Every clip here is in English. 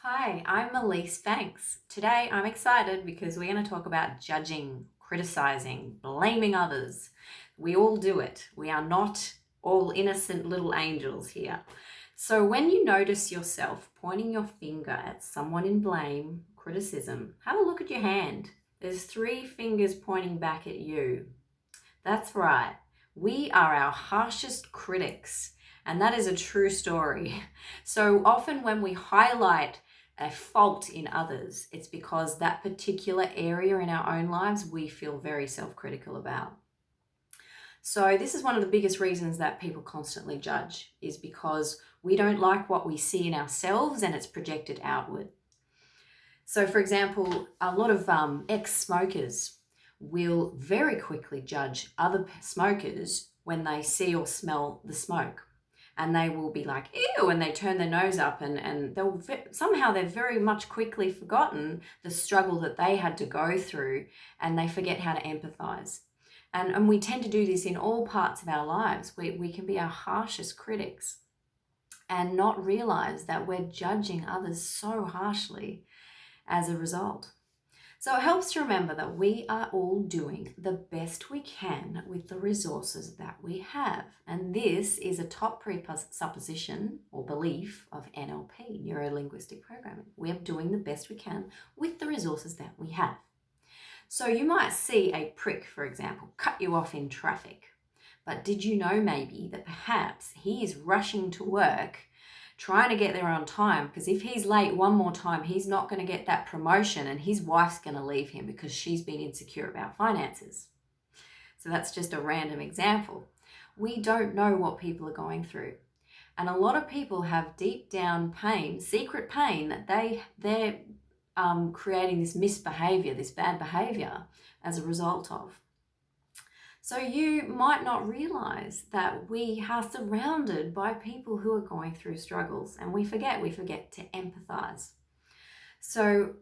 Hi, I'm Elise Banks. Today I'm excited because we're going to talk about judging, criticizing, blaming others. We all do it. We are not all innocent little angels here. So when you notice yourself pointing your finger at someone in blame, criticism, have a look at your hand. There's three fingers pointing back at you. That's right. We are our harshest critics. And that is a true story. So often when we highlight a fault in others, it's because that particular area in our own lives we feel very self-critical about. So this is one of the biggest reasons that people constantly judge, is because we don't like what we see in ourselves and it's projected outward. So for example, a lot of ex-smokers will very quickly judge other smokers when they see or smell the smoke. And they will be like, ew, and they turn their nose up and somehow they've very much quickly forgotten the struggle that they had to go through, and they forget how to empathize. And we tend to do this in all parts of our lives. We can be our harshest critics and not realize that we're judging others so harshly as a result. So it helps to remember that we are all doing the best we can with the resources that we have. And this is a top presupposition or belief of NLP, neuro-linguistic programming. We are doing the best we can with the resources that we have. So you might see a prick, for example, cut you off in traffic. But did you know maybe that perhaps he is rushing to work, trying to get there on time, because if he's late one more time, he's not going to get that promotion and his wife's going to leave him because she's been insecure about finances. So that's just a random example. We don't know what people are going through. And a lot of people have deep down pain, secret pain, that they're creating this misbehavior, this bad behavior as a result of. So you might not realize that we are surrounded by people who are going through struggles, and we forget to empathize. So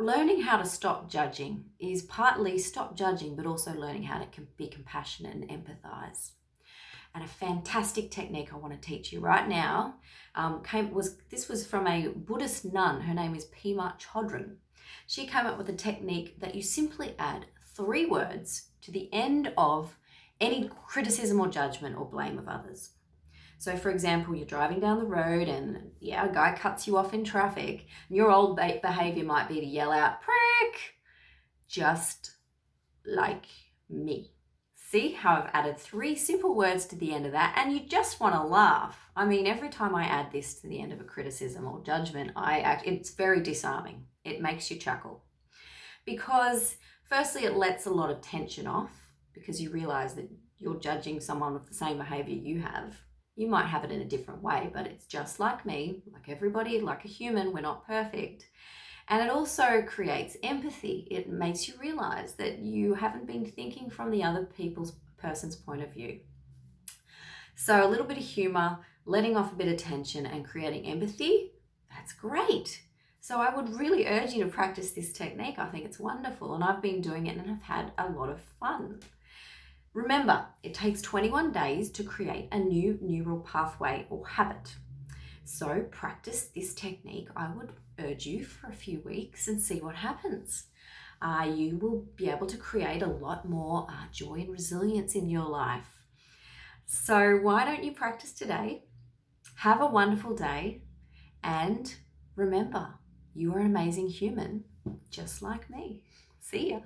learning how to stop judging is partly stop judging, but also learning how to be compassionate and empathize. And a fantastic technique I want to teach you right now this was from a Buddhist nun. Her name is Pema Chodron. She came up with a technique that you simply add 3 words to the end of any criticism or judgment or blame of others. So for example, you're driving down the road and a guy cuts you off in traffic, and your old behavior might be to yell out, prick, just like me. See how I've added 3 simple words to the end of that, and you just want to laugh. I mean, every time I add this to the end of a criticism or judgment, it's very disarming. It makes you chuckle. Because firstly, it lets a lot of tension off, because you realize that you're judging someone with the same behavior you have. You might have it in a different way, but it's just like me, like everybody, like a human. We're not perfect. And it also creates empathy. It makes you realize that you haven't been thinking from the other person's point of view. So a little bit of humor, letting off a bit of tension and creating empathy, that's great. So I would really urge you to practice this technique. I think it's wonderful, and I've been doing it and have had a lot of fun. Remember, it takes 21 days to create a new neural pathway or habit. So practice this technique. I would urge you for a few weeks and see what happens. You will be able to create a lot more joy and resilience in your life. So why don't you practice today? Have a wonderful day, and remember, you are an amazing human, just like me. See ya.